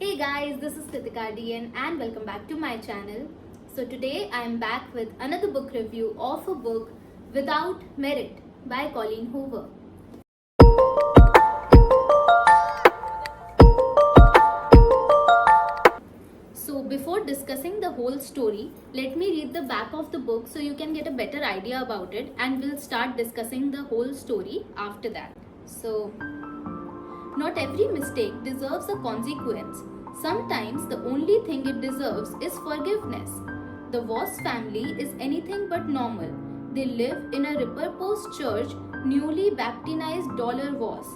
Hey guys, this is Kritika DN and welcome back to my channel. So today I am back with another book review of a book Without Merit by Colleen Hoover. So before discussing the whole story, let me read the back of the book so you can get a better idea about it, and we'll start discussing the whole story after that. So, not every mistake deserves a consequence. Sometimes the only thing it deserves is forgiveness. The Voss family is anything but normal. They live in a repurposed church, newly baptized Dollar Voss.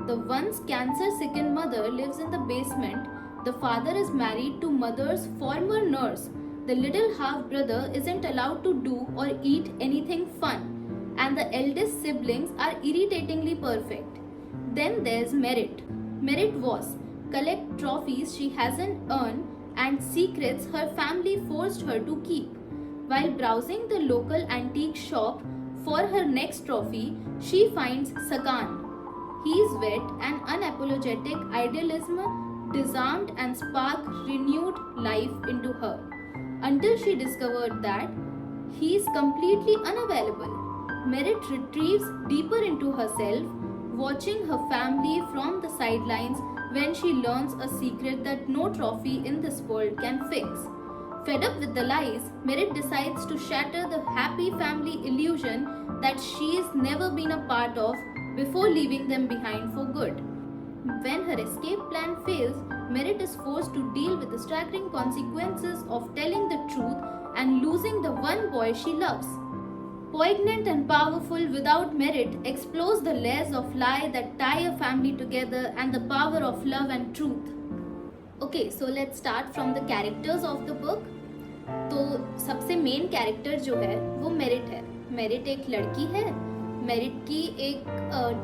The once cancer-sickened mother lives in the basement. The father is married to mother's former nurse. The little half-brother isn't allowed to do or eat anything fun. And the eldest siblings are irritatingly perfect. Then there's Merit. Merit Voss collect trophies she hasn't earned and secrets her family forced her to keep. While browsing the local antique shop for her next trophy, she finds Sagan. His wet and unapologetic idealism disarmed and sparked renewed life into her, until she discovered that he is completely unavailable. Merit retreats deeper into herself, watching her family from the sidelines when she learns a secret that no trophy in this world can fix. Fed up with the lies, Merit decides to shatter the happy family illusion that she's never been a part of before leaving them behind for good. When her escape plan fails, Merit is forced to deal with the staggering consequences of telling the truth and losing the one boy she loves. Poignant and powerful, Without Merit explores the layers of lie that tie a family together and the power of love and truth. Okay, so let's start from the characters of the book. तो सबसे main character जो है वो merit है. Merit एक लड़की है. Merit की एक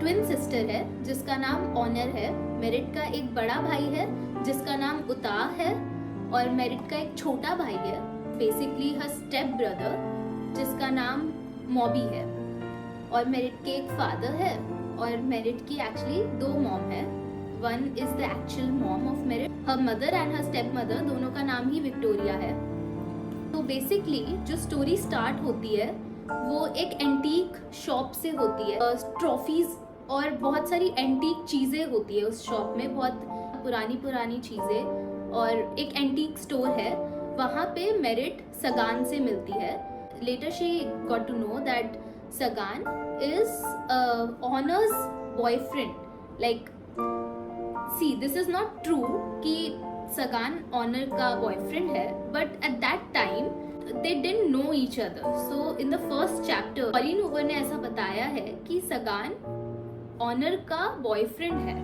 ट्विन सिस्टर है जिसका नाम ऑनर है. मेरिट का एक बड़ा भाई है जिसका नाम उताह है और मेरिट का एक छोटा भाई है, बेसिकली हर स्टेप ब्रदर, जिसका नाम मॉबी है. और मेरिट के एक फादर है और मेरिट की एक्चुअली दो मॉम है. One is the actual mom of merit. Her mother and her step mother दोनों का नाम ही विक्टोरिया है. तो बेसिकली जो स्टोरी स्टार्ट होती है वो एक एंटीक शॉप से होती है. ट्रॉफीज और बहुत सारी एंटीक चीज़ें होती है उस शॉप में, बहुत पुरानी चीज़ें, और एक एंटीक स्टोर है. वहाँ पे मेरिट सगान से मिलती है. Later she got to know that Sagan is Honor's boyfriend. Like, see, this is not true कि Sagan Honor का boyfriend है, but at that time they didn't know each other. So in the first chapter, Colleen Hoover ने ऐसा बताया है कि Sagan Honor का boyfriend है,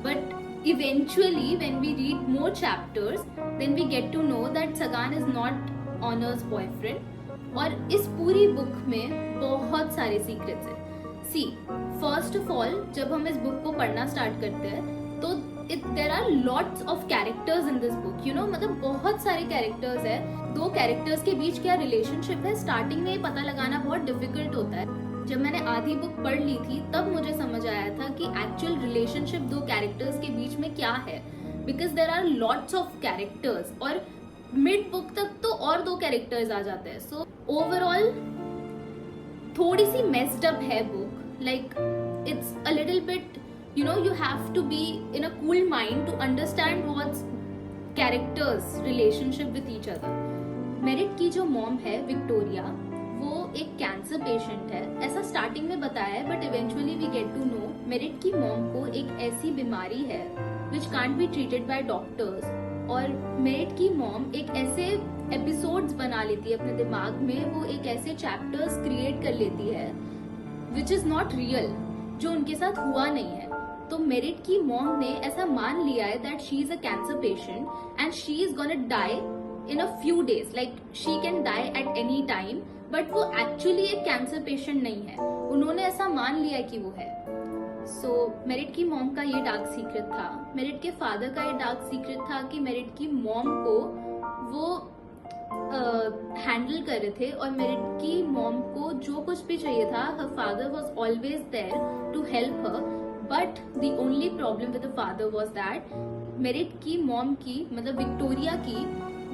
but eventually when we read more chapters, then we get to know that Sagan is not Honor's boyfriend. और इस पूरी बुक में बहुत सारे सीक्रेट्स हैं. सी, फर्स्ट ऑफ ऑल जब हम इस बुक को पढ़ना स्टार्ट करते हैं तो there are lots of characters in this book. You know, मतलब बहुत सारे कैरेक्टर्स है. दो कैरेक्टर्स के बीच क्या रिलेशनशिप है, स्टार्टिंग में ये पता लगाना बहुत डिफिकल्ट होता है. जब मैंने आधी बुक पढ़ ली थी तब मुझे समझ आया था कि एक्चुअल रिलेशनशिप दो कैरेक्टर्स के बीच में क्या है, because there are lots of characters. और मिड बुक तक तो और दो कैरेक्टर्स आ जाते हैं. सो ओवरऑल थोड़ी सी मेस्ड अप है book. Like it's a little bit, you know, you have to be in a cool mind to understand what's characters relationship with each other. Merit की जो मॉम है Victoria, वो एक cancer patient है, ऐसा starting में बताया है, but eventually we get to know Merit की मॉम को एक ऐसी बीमारी है which can't be treated by doctors. और मेरिट की मॉम एक ऐसे एपिसोड्स बना लेती है अपने दिमाग में, वो एक ऐसे चैप्टर्स क्रिएट कर लेती है विच इज नॉट रियल, जो उनके साथ हुआ नहीं है. तो मेरिट की मॉम ने ऐसा मान लिया है that she is a cancer patient and she is gonna die in a few days. Like she can die at any time, but वो एक्चुअली एक कैंसर पेशेंट नहीं है. उन्होंने ऐसा मान लिया कि वो है. सो मेरिट की मॉम का ये डार्क सीक्रेट था. मेरिट के फादर का ये डार्क सीक्रेट था कि मेरिट की मॉम को वो हैंडल कर रहे थे, और मेरिट की मॉम को जो कुछ भी चाहिए था, her father was always there to help her. But the only problem with the father was that Merit की मॉम की, मतलब विक्टोरिया की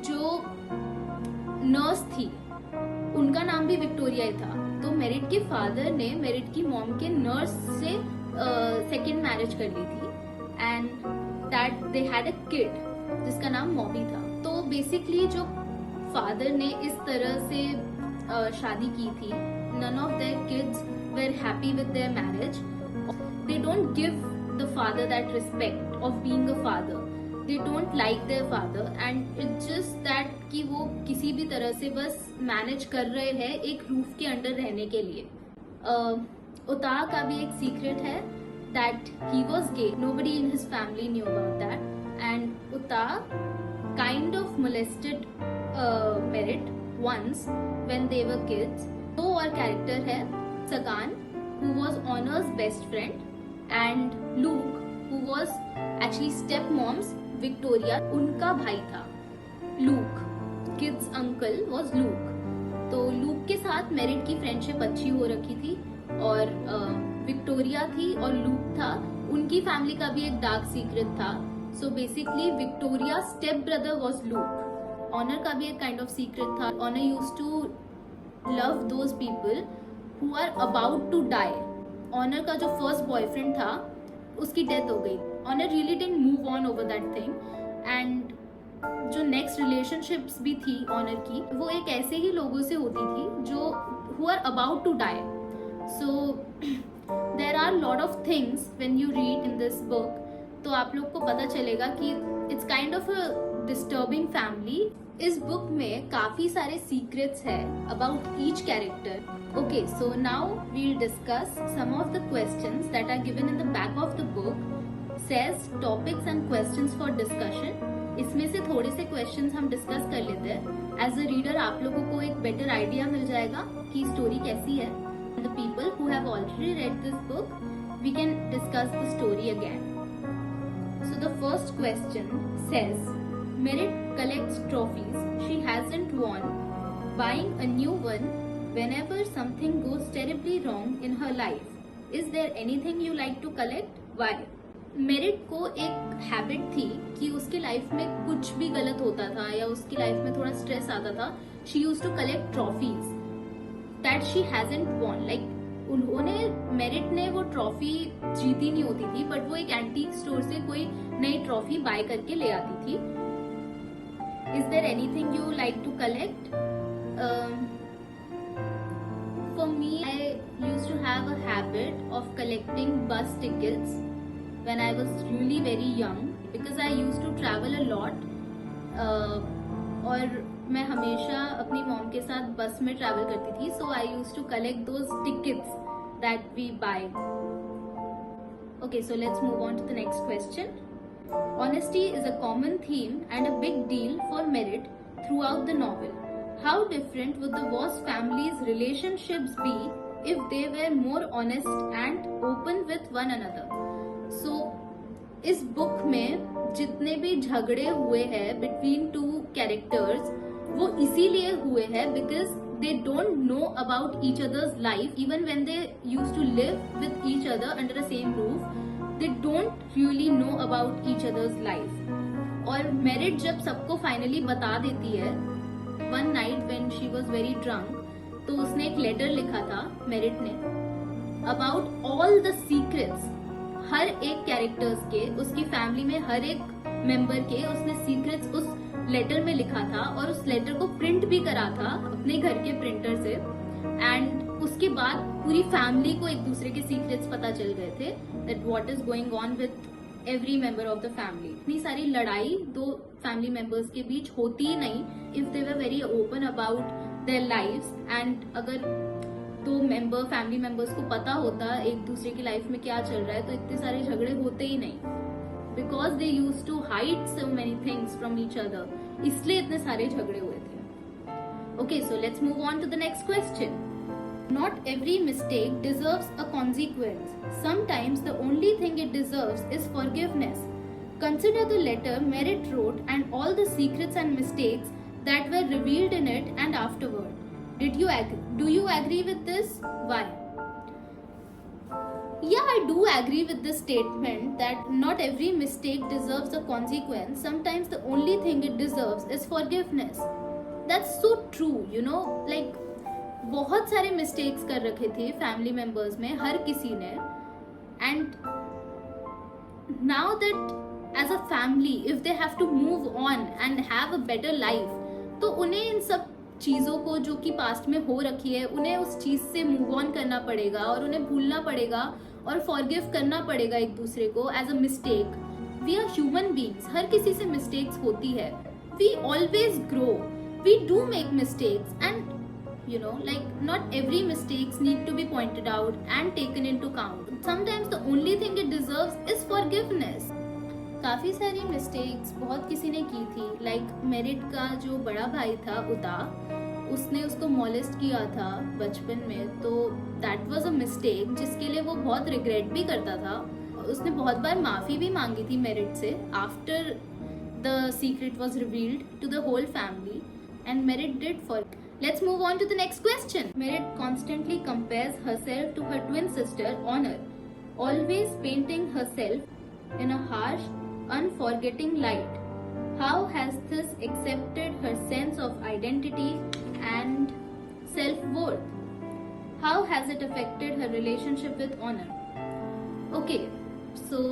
जो नर्स थी, उनका नाम भी विक्टोरिया ही था। तो मेरिट के फादर ने मेरिट की मॉम के नर्स से सेकेंड मैरिज कर ली थी and that they had a kid जिसका नाम मॉबी था। तो बेसिकली जो फादर ने इस तरह से शादी की थी, none of their kids were happy with their marriage. They don't give the father that respect of being a father. They don't like their father and it's just that कि वो किसी भी तरह से बस मैनेज कर रहे हैं एक रूफ के अंडर रहने के लिए। उता का भी एक सीक्रेट है that he was gay. Nobody in his family knew about that and Uta kind of molested Merit once when they were kids. दो और कैरेक्टर है, सगान who was Honor's best friend and Luke who was actually stepmom's Victoria, उनका भाई था Luke. Kid's uncle was Luke. तो Luke के साथ merit की फ्रेंडशिप अच्छी हो रखी थी और विक्टोरिया थी और लूक था, उनकी फैमिली का भी एक डार्क सीक्रेट था। So basically Victoria step brother was Luke. Honor का भी एक काइंड ऑफ सीक्रेट था। Honor used to love those people who are about to die. Honor का जो फर्स्ट बॉयफ्रेंड था उसकी डेथ हो गई। Honor really didn't move on over that thing and जो नेक्स्ट रिलेशनशिप्स भी थी ऑनर की, वो एक ऐसे ही लोगों से होती थी जो who are about to die. So there are lot of things when you read in this book, तो आप लोग को पता चलेगा कि it's kind of a disturbing family. इस बुक में काफी सारे सीक्रेट्स है about each character. Okay, so now we'll discuss some of the questions that are given in the back of the book. Says topics and questions for discussion. इसमें से थोड़े से questions हम डिस्कस कर लेते हैं। एज अ रीडर आप लोगों को एक बेटर आइडिया मिल जाएगा कि स्टोरी कैसी है। The people who have already read this book, we can discuss the story again. So the first question says, Merit collects trophies she hasn't won, buying a new one whenever something goes terribly wrong in her life. Is there anything you like to collect? Why? Merit को एक habit थी कि उसके life में कुछ भी गलत होता था या उसकी लाइफ में थोड़ा स्ट्रेस आता था, she used to collect trophies that she hasn't won. Like उन्होंने मेरिट ने वो ट्रॉफी जीती नहीं होती थी, बट वो एक एंटीक स्टोर से कोई नई ट्रॉफी बाय करके ले आती थी। Is there anything you like to collect? For me, I used to have a habit of collecting bus tickets when I was really very young because I used to travel a lot और मैं हमेशा अपनी mom के साथ बस में travel करती थी। So I used to collect those tickets that we buy. Okay, so let's move on to the next question. Honesty is a common theme and a big deal for Merit throughout the novel. How different would the Voss family's relationships be if they were more honest and open with one another? सो इस book में जितने भी झगड़े हुए हैं between two characters, वो इसीलिए हुए हैं because they don't know about each others life. Even when they used to live with each other under the same roof, they don't really know about each others life. और Merit जब सबको finally बता देती है one night when she was very drunk, तो उसने एक letter लिखा था मेरिट ने अबाउट ऑल द सीक्रेट्स। हर एक कैरेक्टर्स के, उसकी फैमिली में हर एक मेंबर के उसने सीक्रेट्स उस लेटर में लिखा था और उस लेटर को प्रिंट भी करा था अपने घर के प्रिंटर से। एंड उसके बाद पूरी फैमिली को एक दूसरे के सीक्रेट्स पता चल गए थे that what is going on with every member of the family. इतनी सारी लड़ाई दो फैमिली मेंबर्स के बीच होती ही नहीं if they were very open about their lives. And अगर तो फैमिली मेंबर्स को पता होता एक दूसरे की लाइफ में क्या चल रहा है, तो इतने सारे झगड़े होते ही नहीं, because they used to hide so many things from each other, इसलिए इतने सारे झगड़े हुए थे। Okay, so let's move on to the next question. Not every mistake deserves a consequence. Sometimes the only thing it deserves is forgiveness. Consider the letter Merit wrote and all the secrets and mistakes that were revealed in it and afterward. Did you agree? Do you agree with this? Why? Yeah, I do agree with this statement that not every mistake deserves a consequence. Sometimes the only thing it deserves is forgiveness. That's so true, like बहुत सारे mistakes कर रखे थे family members में हर किसी ने. And now that as a family if they have to move on and have a better life, तो उन्हें इन सब चीज़ों को जो कि पास्ट में हो रखी है उन्हें उस चीज़ से मूव ऑन करना पड़ेगा और उन्हें भूलना पड़ेगा और फॉरगिव करना पड़ेगा एक दूसरे को as a mistake. We are human beings, हर किसी से मिस्टेक्स होती है. We always grow, we do make mistakes and like not every mistakes need to be pointed out and taken into count. Sometimes the only thing it deserves is forgiveness. काफ़ी सारी mistakes बहुत किसी ने की थी. Like merit का जो बड़ा भाई था उदा, उसने उसको मॉलेस्ट किया था बचपन में, तो दैट वाज अ मिस्टेक जिसके लिए वो बहुत रिग्रेट भी करता था. उसने बहुत बार माफ़ी भी मांगी थी मेरिट से after the secret was revealed to the whole family and Merit did for. Let's move on to the next question. Merit constantly compares herself to her twin sister Honor, always painting herself in a harsh, unforgetting light. How has this accepted her sense of identity and self-worth? How has it affected her relationship with Honor? Okay, so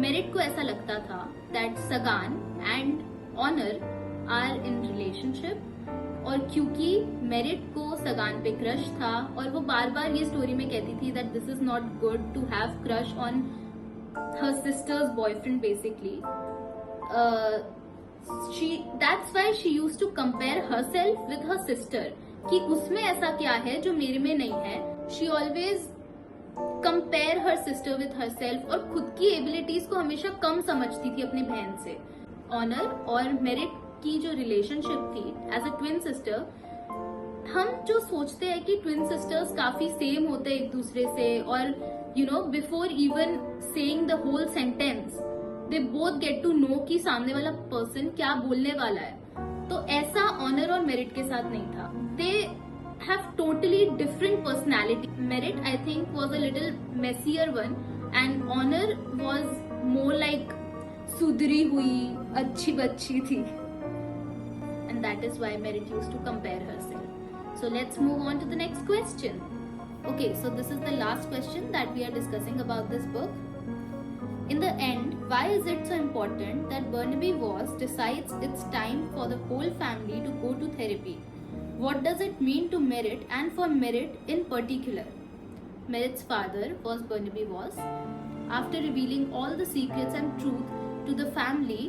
Merit को ऐसा लगता था that Sagan and Honor are in relationship. और क्योंकि merit को सगान पे crush था और वो बार बार ये स्टोरी में कहती थी that this is not good to have crush on her sisters boyfriend basically, that's why she used to compare herself with her sister कि उसमें ऐसा क्या है जो मेरे में नहीं है. She always compare her sister with herself और खुद की एबिलिटीज को हमेशा कम समझती थी अपनी बहन से. ऑनर और मेरिट की जो रिलेशनशिप थी एज अ ट्विन सिस्टर, हम जो सोचते हैं कि ट्विन सिस्टर्स काफी सेम होते हैं एक दूसरे से और before even saying the whole sentence they both get to know कि सामने वाला पर्सन क्या बोलने वाला है. तो ऐसा ऑनर और मेरिट के साथ नहीं था. They have totally different personality. Merit I think was a little messier one and Honor was more like सुधरी हुई अच्छी बच्ची थी. And that is why Merit used to compare herself. So let's move on to the next question. Okay, so this is the last question that we are discussing about this book. In the end, why is it so important that Barnaby Walsh decides it's time for the whole family to go to therapy? What does it mean to Merit and for Merit in particular? Merit's father was Barnaby Walsh. After revealing all the secrets and truth to the family,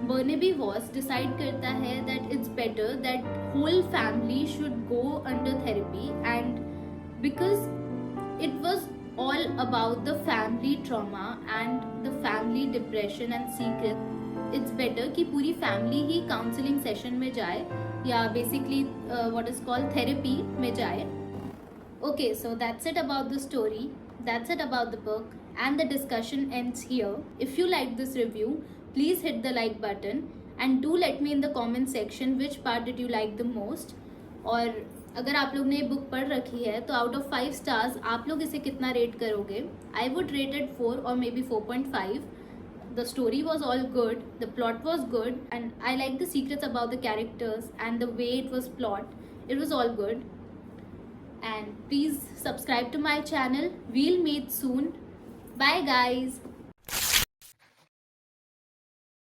Barnaby Walsh decide करता है that it's better that whole family should go under therapy, and because it was all about the family trauma and the family depression and secret, it's better कि पूरी family ही counseling session में जाए या basically what is called therapy में जाए. Okay, so that's it about the story. That's it about the book, and the discussion ends here. If you liked this review, please hit the like button and do let me in the comment section which part did you like the most. और अगर आप लोग ने ये book पढ़ रखी है तो आउट ऑफ 5 स्टार्स आप लोग इसे कितना रेट करोगे? आई वुड रेट इट 4 और may be 4.5. The story was all good, the plot was good, and I like the secrets about the characters and the way it was plot. It was all good. And please subscribe to my channel. We'll meet soon. Bye guys.